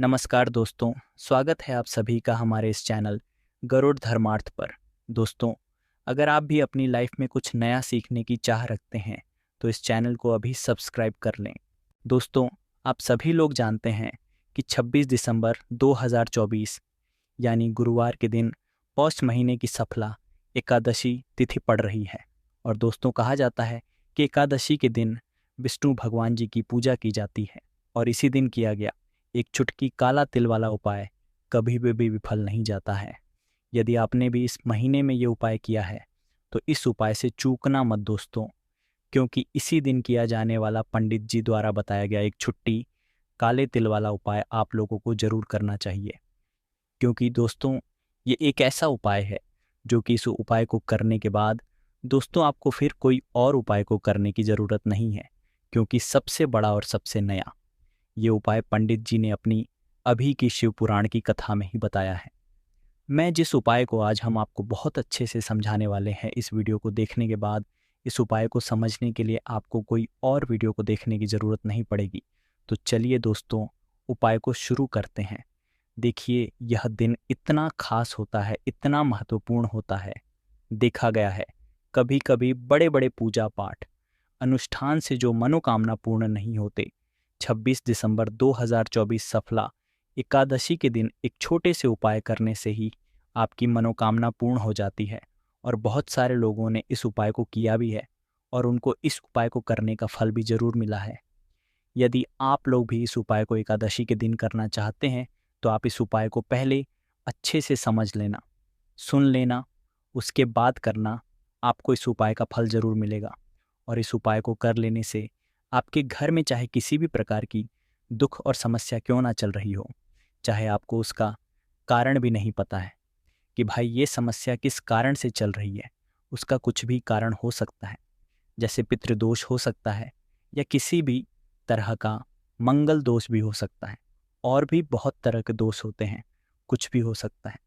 नमस्कार दोस्तों, स्वागत है आप सभी का हमारे इस चैनल गरुड़ धर्मार्थ पर। दोस्तों, अगर आप भी अपनी लाइफ में कुछ नया सीखने की चाह रखते हैं तो इस चैनल को अभी सब्सक्राइब कर लें। दोस्तों, आप सभी लोग जानते हैं कि 26 दिसंबर 2024 यानी गुरुवार के दिन पौष महीने की सफला एकादशी तिथि पड़ रही है। और दोस्तों, कहा जाता है कि एकादशी के दिन विष्णु भगवान जी की पूजा की जाती है और इसी दिन किया गया एक चुटकी काला तिल वाला उपाय कभी भी विफल नहीं जाता है। यदि आपने भी इस महीने में ये उपाय किया है तो इस उपाय से चूकना मत दोस्तों, क्योंकि इसी दिन किया जाने वाला पंडित जी द्वारा बताया गया एक छुट्टी काले तिल वाला उपाय आप लोगों को जरूर करना चाहिए। क्योंकि दोस्तों, ये एक ऐसा उपाय है जो कि इस उपाय को करने के बाद दोस्तों आपको फिर कोई और उपाय को करने की ज़रूरत नहीं है, क्योंकि सबसे बड़ा और सबसे नया ये उपाय पंडित जी ने अपनी अभी की शिव पुराण की कथा में ही बताया है। मैं जिस उपाय को आज हम आपको बहुत अच्छे से समझाने वाले हैं, इस वीडियो को देखने के बाद इस उपाय को समझने के लिए आपको कोई और वीडियो को देखने की ज़रूरत नहीं पड़ेगी। तो चलिए दोस्तों, उपाय को शुरू करते हैं। देखिए, यह दिन इतना खास होता है, इतना महत्वपूर्ण होता है। देखा गया है कभी कभी बड़े बड़े पूजा पाठ अनुष्ठान से जो मनोकामना पूर्ण नहीं होते, 26 दिसंबर 2024 सफला एकादशी के दिन एक छोटे से उपाय करने से ही आपकी मनोकामना पूर्ण हो जाती है। और बहुत सारे लोगों ने इस उपाय को किया भी है और उनको इस उपाय को करने का फल भी जरूर मिला है। यदि आप लोग भी इस उपाय को एकादशी के दिन करना चाहते हैं तो आप इस उपाय को पहले अच्छे से समझ लेना, सुन लेना, उसके बाद करना। आपको इस उपाय का फल जरूर मिलेगा। और इस उपाय को कर लेने से आपके घर में चाहे किसी भी प्रकार की दुख और समस्या क्यों ना चल रही हो, चाहे आपको उसका कारण भी नहीं पता है कि भाई ये समस्या किस कारण से चल रही है, उसका कुछ भी कारण हो सकता है। जैसे पितृदोष हो सकता है या किसी भी तरह का मंगल दोष भी हो सकता है, और भी बहुत तरह के दोष होते हैं, कुछ भी हो सकता है।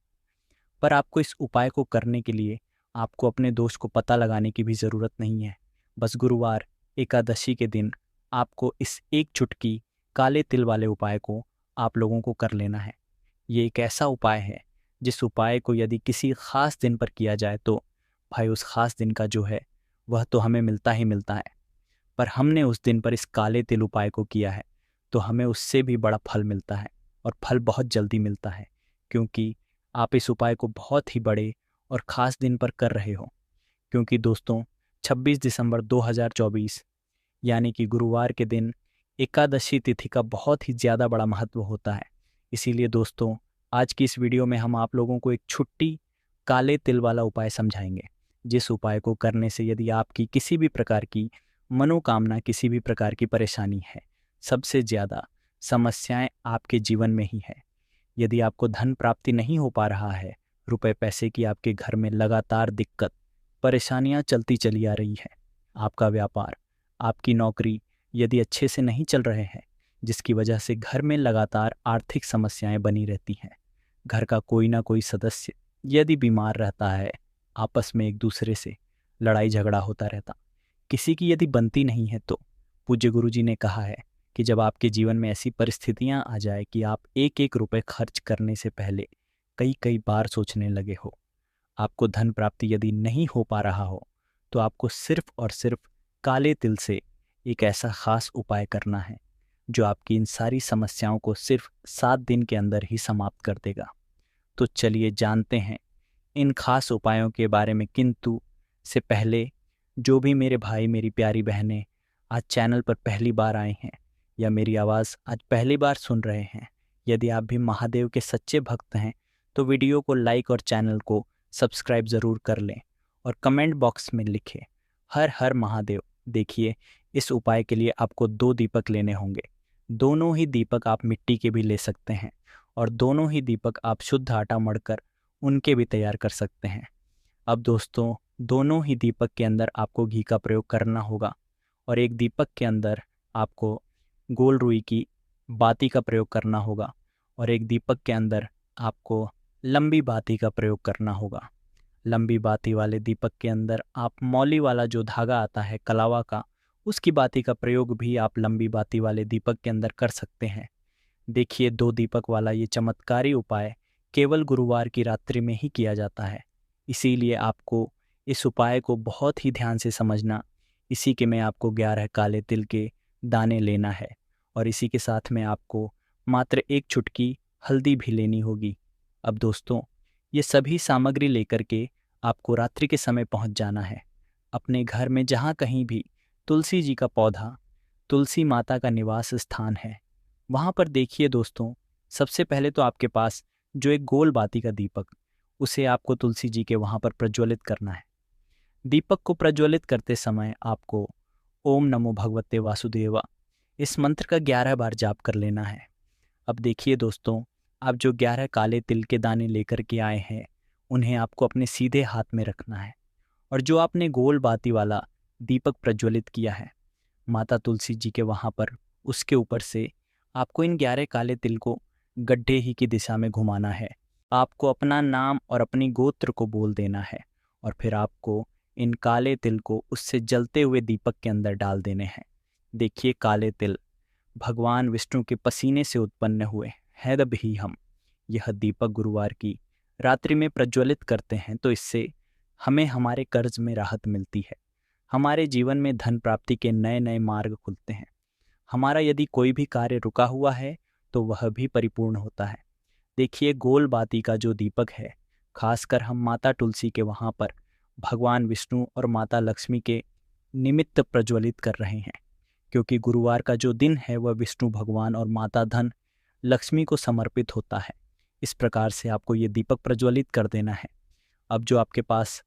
पर आपको इस उपाय को करने के लिए आपको अपने दोष को पता लगाने की भी ज़रूरत नहीं है। बस गुरुवार एकादशी के दिन आपको इस एक चुटकी काले तिल वाले उपाय को आप लोगों को कर लेना है। ये एक ऐसा उपाय है जिस उपाय को यदि किसी ख़ास दिन पर किया जाए तो भाई उस ख़ास दिन का जो है वह तो हमें मिलता ही मिलता है। पर हमने उस दिन पर इस काले तिल उपाय को किया है तो हमें उससे भी बड़ा फल मिलता है, और फल बहुत जल्दी मिलता है, क्योंकि आप इस उपाय को बहुत ही बड़े और ख़ास दिन पर कर रहे हो। क्योंकि दोस्तों, 26 दिसंबर 2024 यानी कि गुरुवार के दिन एकादशी तिथि का बहुत ही ज़्यादा बड़ा महत्व होता है। इसीलिए दोस्तों, आज की इस वीडियो में हम आप लोगों को एक छुट्टी काले तिल वाला उपाय समझाएंगे, जिस उपाय को करने से यदि आपकी किसी भी प्रकार की मनोकामना, किसी भी प्रकार की परेशानी है, सबसे ज़्यादा समस्याएं आपके जीवन में ही है। यदि आपको धन प्राप्ति नहीं हो पा रहा है, रुपए पैसे की आपके घर में लगातार दिक्कत, परेशानियां चलती चली आ रही है, आपका व्यापार, आपकी नौकरी यदि अच्छे से नहीं चल रहे हैं, जिसकी वजह से घर में लगातार आर्थिक समस्याएं बनी रहती हैं, घर का कोई ना कोई सदस्य यदि बीमार रहता है, आपस में एक दूसरे से लड़ाई झगड़ा होता रहता, किसी की यदि बनती नहीं है, तो पूज्य गुरु जी ने कहा है कि जब आपके जीवन में ऐसी परिस्थितियां आ जाए कि आप एक एक रुपए खर्च करने से पहले कई कई बार सोचने लगे हो, आपको धन प्राप्ति यदि नहीं हो पा रहा हो, तो आपको सिर्फ और सिर्फ काले तिल से एक ऐसा खास उपाय करना है जो आपकी इन सारी समस्याओं को सिर्फ 7 दिन के अंदर ही समाप्त कर देगा। तो चलिए जानते हैं इन खास उपायों के बारे में। किंतु से पहले, जो भी मेरे भाई, मेरी प्यारी बहनें आज चैनल पर पहली बार आए हैं या मेरी आवाज़ आज पहली बार सुन रहे हैं, यदि आप भी महादेव के सच्चे भक्त हैं तो वीडियो को लाइक और चैनल को सब्सक्राइब ज़रूर कर लें और कमेंट बॉक्स में लिखें हर हर महादेव। देखिए, इस उपाय के लिए आपको 2 दीपक लेने होंगे। दोनों ही दीपक आप मिट्टी के भी ले सकते हैं और दोनों ही दीपक आप शुद्ध आटा मढ़कर उनके भी तैयार कर सकते हैं। अब दोस्तों, दोनों ही दीपक के अंदर आपको घी का प्रयोग करना होगा और एक दीपक के अंदर आपको गोल रुई की बाती का प्रयोग करना होगा और एक दीपक के अंदर आपको लंबी बाती का प्रयोग करना होगा। लंबी बाती वाले दीपक के अंदर आप मौली वाला जो धागा आता है कलावा का, उसकी बाती का प्रयोग भी आप लंबी बाती वाले दीपक के अंदर कर सकते हैं। देखिए 2 दीपक वाला ये चमत्कारी उपाय केवल गुरुवार की रात्रि में ही किया जाता है। इसीलिए आपको इस उपाय को बहुत ही ध्यान से समझना। इसी के में आपको 11 काले तिल के दाने लेना है और इसी के साथ में आपको मात्र 1 चुटकी हल्दी भी लेनी होगी। अब दोस्तों, ये सभी सामग्री लेकर के आपको रात्रि के समय पहुंच जाना है। अपने घर में जहाँ कहीं भी तुलसी जी का पौधा, तुलसी माता का निवास स्थान है, वहाँ पर देखिए दोस्तों, सबसे पहले तो आपके पास जो एक गोल बाती का दीपक, उसे आपको तुलसी जी के वहाँ पर प्रज्वलित करना है। दीपक को प्रज्वलित करते समय आपको ओम नमो भगवते वासुदेवा इस मंत्र का 11 बार जाप कर लेना है। अब देखिए दोस्तों, आप जो 11 काले तिल के दाने लेकर के आए हैं, उन्हें आपको अपने सीधे हाथ में रखना है और जो आपने गोल बाती वाला दीपक प्रज्वलित किया है माता तुलसी जी के वहाँ पर, उसके ऊपर से आपको इन 11 काले तिल को गड्ढे ही की दिशा में घुमाना है। आपको अपना नाम और अपनी गोत्र को बोल देना है और फिर आपको इन काले तिल को उससे जलते हुए दीपक के अंदर डाल देने हैं। देखिए काले तिल भगवान विष्णु के पसीने से उत्पन्न हुए हैं तब ही हम यह दीपक गुरुवार की रात्रि में प्रज्वलित करते हैं, तो इससे हमें हमारे कर्ज में राहत मिलती है। हमारे जीवन में धन प्राप्ति के नए नए मार्ग खुलते हैं। हमारा यदि कोई भी कार्य रुका हुआ है तो वह भी परिपूर्ण होता है। देखिए गोल बाती का जो दीपक है, खासकर हम माता तुलसी के वहाँ पर भगवान विष्णु और माता लक्ष्मी के निमित्त प्रज्वलित कर रहे हैं, क्योंकि गुरुवार का जो दिन है वह विष्णु भगवान और माता धन लक्ष्मी को समर्पित होता है। इस प्रकार से आपको ये दीपक प्रज्वलित कर देना है। अब जो आपके पास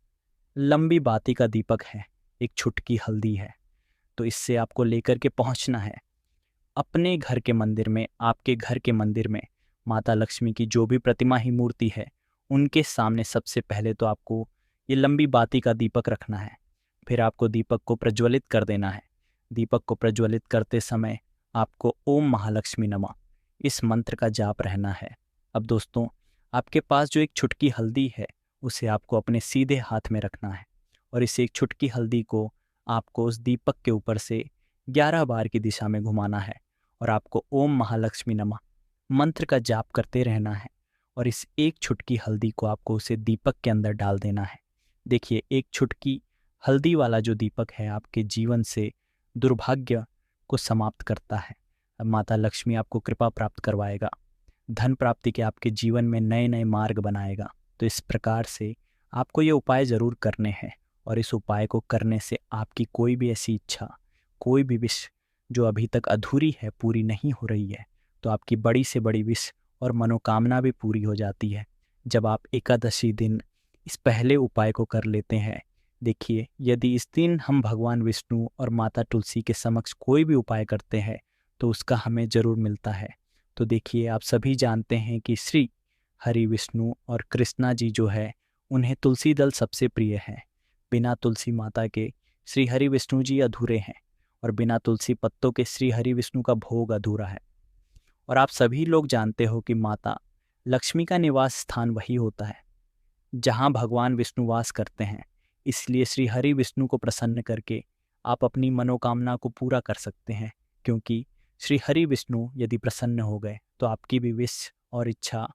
लंबी बाती का दीपक है, एक छुटकी हल्दी है, तो इससे आपको लेकर के पहुंचना है अपने घर के मंदिर में। आपके घर के मंदिर में माता लक्ष्मी की जो भी प्रतिमा ही मूर्ति है, उनके सामने सबसे पहले तो आपको ये लंबी बाती का दीपक रखना है। फिर आपको दीपक को प्रज्वलित कर देना है। दीपक को प्रज्वलित करते समय आपको ओम महालक्ष्मी नमः इस मंत्र का जाप रहना है। अब दोस्तों, आपके पास जो एक छुटकी हल्दी है, उसे आपको अपने सीधे हाथ में रखना है और इस एक छुटकी हल्दी को आपको उस दीपक के ऊपर से 11 बार की दिशा में घुमाना है और आपको ओम महालक्ष्मी नमः मंत्र का जाप करते रहना है और इस एक छुटकी हल्दी को आपको उसे दीपक के अंदर डाल देना है। देखिए एक छुटकी हल्दी वाला जो दीपक है आपके जीवन से दुर्भाग्य को समाप्त करता है। अब माता लक्ष्मी आपको कृपा प्राप्त करवाएगा, धन प्राप्ति के आपके जीवन में नए नए मार्ग बनाएगा। तो इस प्रकार से आपको ये उपाय ज़रूर करने हैं और इस उपाय को करने से आपकी कोई भी ऐसी इच्छा, कोई भी विश जो अभी तक अधूरी है, पूरी नहीं हो रही है, तो आपकी बड़ी से बड़ी विश और मनोकामना भी पूरी हो जाती है जब आप एकादशी दिन इस पहले उपाय को कर लेते हैं। देखिए यदि इस दिन हम भगवान विष्णु और माता तुलसी के समक्ष कोई भी उपाय करते हैं तो उसका हमें ज़रूर मिलता है। तो देखिए आप सभी जानते हैं कि श्री हरि विष्णु और कृष्णा जी जो है, उन्हें तुलसी दल सबसे प्रिय है। बिना तुलसी माता के श्री हरि विष्णु जी अधूरे हैं और बिना तुलसी पत्तों के श्री हरि विष्णु का भोग अधूरा है। और आप सभी लोग जानते हो कि माता लक्ष्मी का निवास स्थान वही होता है जहाँ भगवान विष्णु वास करते हैं। इसलिए श्री हरि विष्णु को प्रसन्न करके आप अपनी मनोकामना को पूरा कर सकते हैं, क्योंकि श्री हरि विष्णु यदि प्रसन्न हो गए तो आपकी भी विश और इच्छा,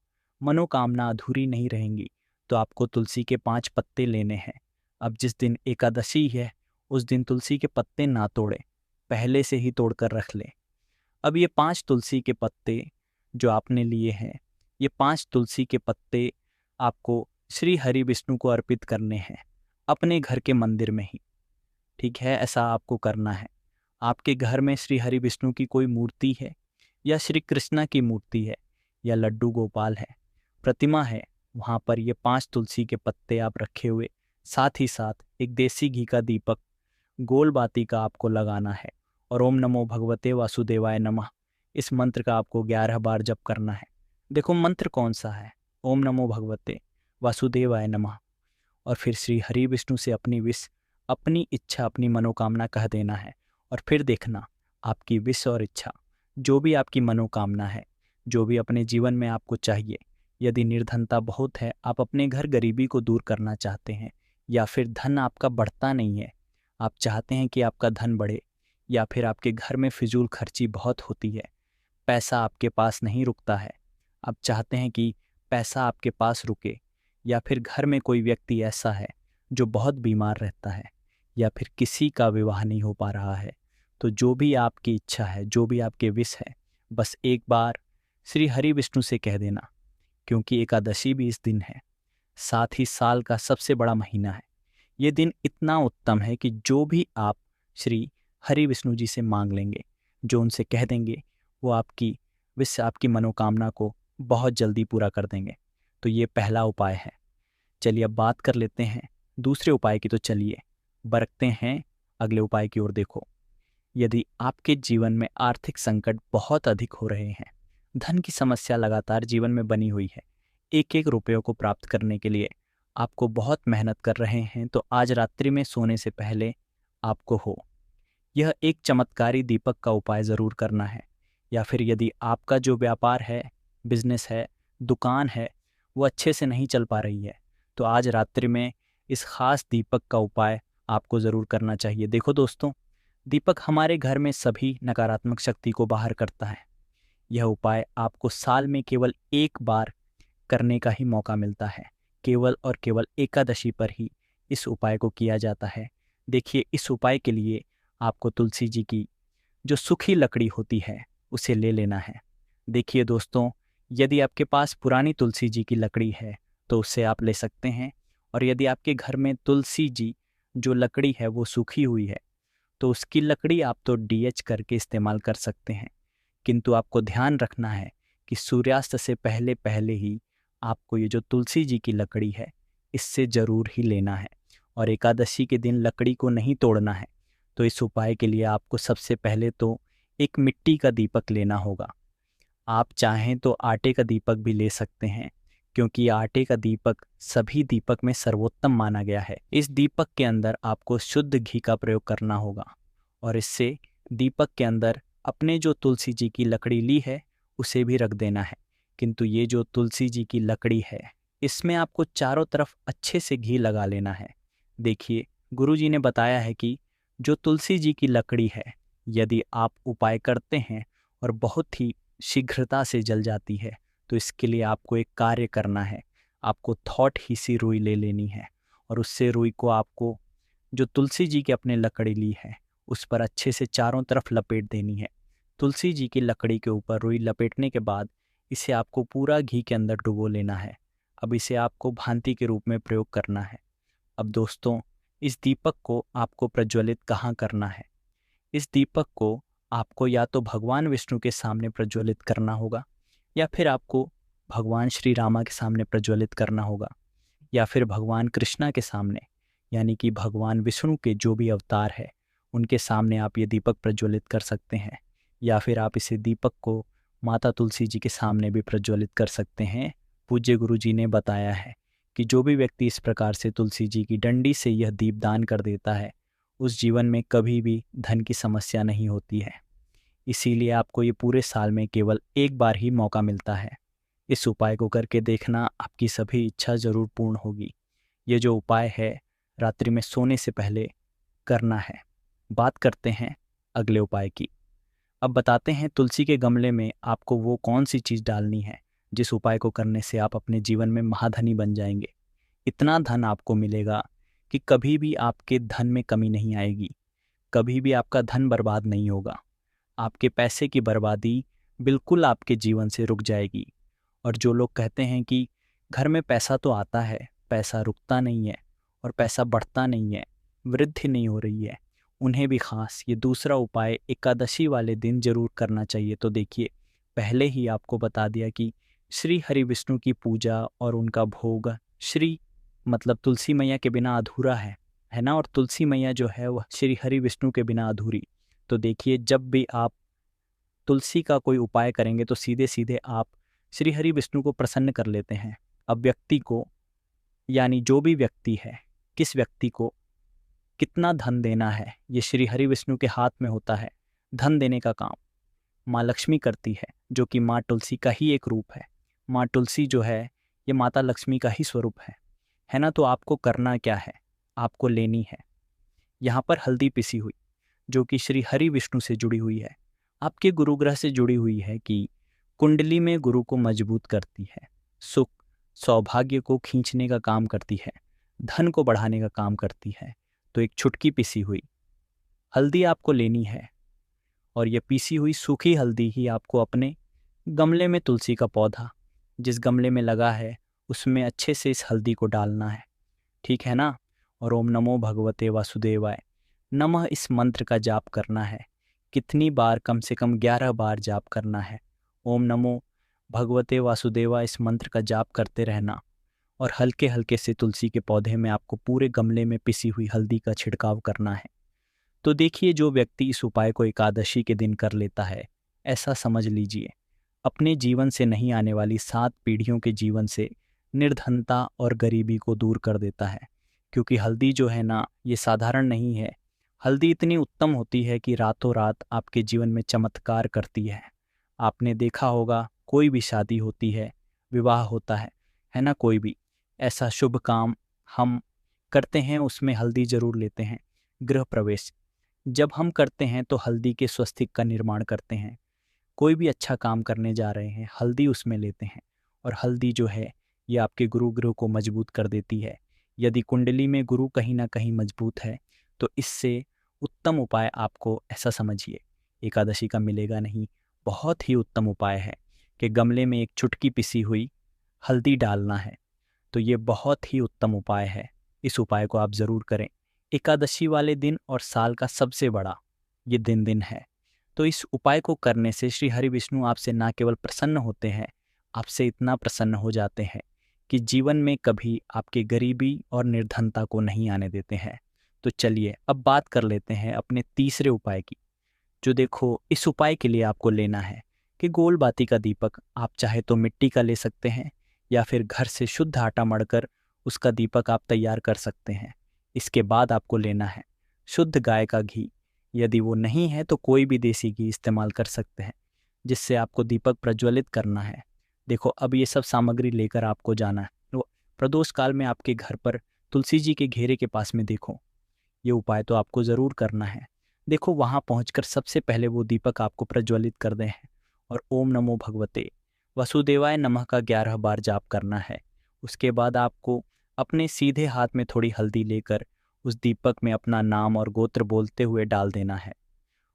मनोकामना अधूरी नहीं रहेंगी। तो आपको तुलसी के 5 पत्ते लेने हैं। अब जिस दिन एकादशी है उस दिन तुलसी के पत्ते ना तोड़े, पहले से ही तोड़कर रख ले। अब ये 5 तुलसी के पत्ते जो आपने लिए हैं, ये 5 तुलसी के पत्ते आपको श्री हरि विष्णु को अर्पित करने हैं अपने घर के मंदिर में ही। ठीक है, ऐसा आपको करना है। आपके घर में श्री हरि विष्णु की कोई मूर्ति है या श्री कृष्णा की मूर्ति है या लड्डू गोपाल है, प्रतिमा है, वहाँ पर ये 5 तुलसी के पत्ते आप रखे हुए, साथ ही साथ एक देसी घी का दीपक गोल बाती का आपको लगाना है और ओम नमो भगवते वासुदेवाय नमः इस मंत्र का आपको 11 बार जप करना है। देखो मंत्र कौन सा है, ओम नमो भगवते वासुदेवाय नमः, और फिर श्री हरि विष्णु से अपनी विश, अपनी इच्छा, अपनी मनोकामना कह देना है। और फिर देखना आपकी विश और इच्छा, जो भी आपकी मनोकामना है, जो भी अपने जीवन में आपको चाहिए, यदि निर्धनता बहुत है, आप अपने घर गरीबी को दूर करना चाहते हैं, या फिर धन आपका बढ़ता नहीं है, आप चाहते हैं कि आपका धन बढ़े, या फिर आपके घर में फिजूल खर्ची बहुत होती है, पैसा आपके पास नहीं रुकता है, आप चाहते हैं कि पैसा आपके पास रुके, या फिर घर में कोई व्यक्ति ऐसा है जो बहुत बीमार रहता है, या फिर किसी का विवाह नहीं हो पा रहा है, तो जो भी आपकी इच्छा है, जो भी आपके विश है, बस एक बार श्री हरि विष्णु से कह देना। क्योंकि एकादशी भी इस दिन है, साथ ही साल का सबसे बड़ा महीना है। ये दिन इतना उत्तम है कि जो भी आप श्री हरि विष्णु जी से मांग लेंगे, जो उनसे कह देंगे, वो आपकी विश, आपकी मनोकामना को बहुत जल्दी पूरा कर देंगे। तो ये पहला उपाय है। चलिए अब बात कर लेते हैं दूसरे उपाय की। तो चलिए बरकते हैं अगले उपाय की ओर। देखो, यदि आपके जीवन में आर्थिक संकट बहुत अधिक हो रहे हैं, धन की समस्या लगातार जीवन में बनी हुई है, एक एक रुपयों को प्राप्त करने के लिए आपको बहुत मेहनत कर रहे हैं, तो आज रात्रि में सोने से पहले आपको यह एक चमत्कारी दीपक का उपाय ज़रूर करना है। या फिर यदि आपका जो व्यापार है, बिजनेस है, दुकान है, वो अच्छे से नहीं चल पा रही है, तो आज रात्रि में इस खास दीपक का उपाय आपको ज़रूर करना चाहिए। देखो दोस्तों, दीपक हमारे घर में सभी नकारात्मक शक्ति को बाहर करता है। यह उपाय आपको साल में केवल एक बार करने का ही मौका मिलता है। केवल और केवल एकादशी पर ही इस उपाय को किया जाता है। देखिए, इस उपाय के लिए आपको तुलसी जी की जो सूखी लकड़ी होती है उसे ले लेना है। देखिए दोस्तों, यदि आपके पास पुरानी तुलसी जी की लकड़ी है तो उससे आप ले सकते हैं, और यदि आपके घर में तुलसी जी जो लकड़ी है वो सूखी हुई है तो उसकी लकड़ी आप तो डीएच करके इस्तेमाल कर सकते हैं। किंतु आपको ध्यान रखना है कि सूर्यास्त से पहले पहले ही आपको ये जो तुलसी जी की लकड़ी है इससे ज़रूर ही लेना है, और एकादशी के दिन लकड़ी को नहीं तोड़ना है। तो इस उपाय के लिए आपको सबसे पहले तो एक मिट्टी का दीपक लेना होगा। आप चाहें तो आटे का दीपक भी ले सकते हैं, क्योंकि आटे का दीपक सभी दीपक में सर्वोत्तम माना गया है। इस दीपक के अंदर आपको शुद्ध घी का प्रयोग करना होगा, और इससे दीपक के अंदर अपने जो तुलसी जी की लकड़ी ली है उसे भी रख देना है। किंतु ये जो तुलसी जी की लकड़ी है इसमें आपको चारों तरफ अच्छे से घी लगा लेना है। देखिए, गुरु जी ने बताया है कि जो तुलसी जी की लकड़ी है, यदि आप उपाय करते हैं और बहुत ही शीघ्रता से जल जाती है, तो इसके लिए आपको एक कार्य करना है। आपको थॉट ही सी रुई ले लेनी है, और उससे रुई को आपको जो तुलसी जी की अपने लकड़ी ली है उस पर अच्छे से चारों तरफ लपेट देनी है। तुलसी जी की लकड़ी के ऊपर रुई लपेटने के बाद इसे आपको पूरा घी के अंदर डुबो लेना है। अब इसे आपको भांति के रूप में प्रयोग करना है। अब दोस्तों, इस दीपक को आपको प्रज्वलित कहाँ करना है? इस दीपक को आपको या तो भगवान विष्णु के सामने प्रज्वलित करना होगा, या फिर आपको भगवान श्री रामा के सामने प्रज्वलित करना होगा, या फिर भगवान कृष्णा के सामने, यानी कि भगवान विष्णु के जो भी अवतार है उनके सामने आप ये दीपक प्रज्वलित कर सकते हैं। या फिर आप इसे दीपक को माता तुलसी जी के सामने भी प्रज्वलित कर सकते हैं। पूज्य गुरु जी ने बताया है कि जो भी व्यक्ति इस प्रकार से तुलसी जी की डंडी से यह दीप दान कर देता है, उस जीवन में कभी भी धन की समस्या नहीं होती है। इसीलिए आपको ये पूरे साल में केवल एक बार ही मौका मिलता है। इस उपाय को करके देखना, आपकी सभी इच्छा ज़रूर पूर्ण होगी। ये जो उपाय है रात्रि में सोने से पहले करना है। बात करते हैं अगले उपाय की। अब बताते हैं तुलसी के गमले में आपको वो कौन सी चीज़ डालनी है जिस उपाय को करने से आप अपने जीवन में महाधनी बन जाएंगे। इतना धन आपको मिलेगा कि कभी भी आपके धन में कमी नहीं आएगी, कभी भी आपका धन बर्बाद नहीं होगा। आपके पैसे की बर्बादी बिल्कुल आपके जीवन से रुक जाएगी। और जो लोग कहते हैं कि घर में पैसा तो आता है, पैसा रुकता नहीं है और पैसा बढ़ता नहीं है, वृद्धि नहीं हो रही है, उन्हें भी खास ये दूसरा उपाय एकादशी वाले दिन जरूर करना चाहिए। तो देखिए, पहले ही आपको बता दिया कि श्री हरि विष्णु की पूजा और उनका भोग श्री मतलब तुलसी मैया के बिना अधूरा है ना। और तुलसी मैया जो है वह श्री हरि विष्णु के बिना अधूरी। तो देखिए, जब भी आप तुलसी का कोई उपाय करेंगे तो सीधे सीधे आप श्री हरि विष्णु को प्रसन्न कर लेते हैं। अब व्यक्ति को, यानी जो भी व्यक्ति है, किस व्यक्ति को कितना धन देना है, ये श्री हरि विष्णु के हाथ में होता है। धन देने का काम माँ लक्ष्मी करती है, जो कि माँ तुलसी का ही एक रूप है। माँ तुलसी जो है ये माता लक्ष्मी का ही स्वरूप है ना। तो आपको करना क्या है, आपको लेनी है यहाँ पर हल्दी पिसी हुई, जो कि श्री हरि विष्णु से जुड़ी हुई है। आपके गुरु ग्रह से जुड़ी हुई है कि कुंडली में गुरु को मजबूत करती है, सुख सौभाग्य को खींचने का काम करती है, धन को बढ़ाने का काम करती है। तो एक छुटकी पिसी हुई हल्दी आपको लेनी है और ये पीसी हुई सूखी हल्दी ही आपको अपने गमले में, तुलसी का पौधा जिस गमले में लगा है उसमें अच्छे से इस हल्दी को डालना है, ठीक है ना। और ओम नमो भगवते वासुदेवाय नमः इस मंत्र का जाप करना है। कितनी बार? कम से कम 11 बार जाप करना है। ओम नमो भगवते वासुदेवाय इस मंत्र का जाप करते रहना और हल्के हल्के से तुलसी के पौधे में आपको पूरे गमले में पिसी हुई हल्दी का छिड़काव करना है। तो देखिए, जो व्यक्ति इस उपाय को एकादशी के दिन कर लेता है, ऐसा समझ लीजिए अपने जीवन से नहीं आने वाली 7 पीढ़ियों के जीवन से निर्धनता और गरीबी को दूर कर देता है। क्योंकि हल्दी जो है ना, ये साधारण नहीं है। हल्दी इतनी उत्तम होती है कि रातों रात आपके जीवन में चमत्कार करती है। आपने देखा होगा, कोई भी शादी होती है, विवाह होता है ना, कोई भी ऐसा शुभ काम हम करते हैं उसमें हल्दी जरूर लेते हैं। गृह प्रवेश जब हम करते हैं तो हल्दी के स्वस्तिक का निर्माण करते हैं। कोई भी अच्छा काम करने जा रहे हैं, हल्दी उसमें लेते हैं। और हल्दी जो है ये आपके गुरु ग्रह को मजबूत कर देती है। यदि कुंडली में गुरु कहीं ना कहीं मजबूत है तो इससे उत्तम उपाय आपको, ऐसा समझिए, एकादशी का मिलेगा नहीं। बहुत ही उत्तम उपाय है कि गमले में एक चुटकी पिसी हुई हल्दी डालना है। तो ये बहुत ही उत्तम उपाय है, इस उपाय को आप ज़रूर करें। एकादशी वाले दिन और साल का सबसे बड़ा ये दिन है। तो इस उपाय को करने से श्री हरि विष्णु आपसे ना केवल प्रसन्न होते हैं, आपसे इतना प्रसन्न हो जाते हैं कि जीवन में कभी आपके गरीबी और निर्धनता को नहीं आने देते हैं। तो चलिए अब बात कर लेते हैं अपने तीसरे उपाय की। जो देखो, इस उपाय के लिए आपको लेना है कि गोल बाती का दीपक, आप चाहे तो मिट्टी का ले सकते हैं या फिर घर से शुद्ध आटा मढ़कर उसका दीपक आप तैयार कर सकते हैं। इसके बाद आपको लेना है शुद्ध गाय का घी। यदि वो नहीं है तो कोई भी देसी घी इस्तेमाल कर सकते हैं, जिससे आपको दीपक प्रज्वलित करना है। देखो, अब ये सब सामग्री लेकर आपको जाना है। तो प्रदोष काल में आपके घर पर तुलसी जी के घेरे के पास में देखो, ये उपाय तो आपको ज़रूर करना है। देखो, वहाँ पहुँचकर सबसे पहले वो दीपक आपको प्रज्वलित कर दें हैं और ओम नमो भगवते वसुदेवाय नमः का 11 बार जाप करना है। उसके बाद आपको अपने सीधे हाथ में थोड़ी हल्दी लेकर उस दीपक में अपना नाम और गोत्र बोलते हुए डाल देना है।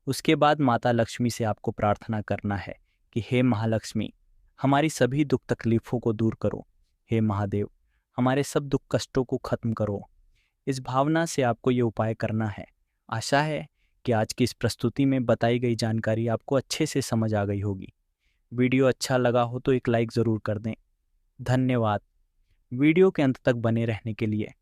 उसके बाद माता लक्ष्मी से आपको प्रार्थना करना है कि हे महालक्ष्मी, हमारी सभी दुख तकलीफ़ों को दूर करो। हे महादेव, हमारे सब दुख कष्टों को खत्म करो। इस भावना से आपको ये उपाय करना है। आशा है कि आज की इस प्रस्तुति में बताई गई जानकारी आपको अच्छे से समझ आ गई होगी। वीडियो अच्छा लगा हो तो एक लाइक ज़रूर कर दें। धन्यवाद वीडियो के अंत तक बने रहने के लिए।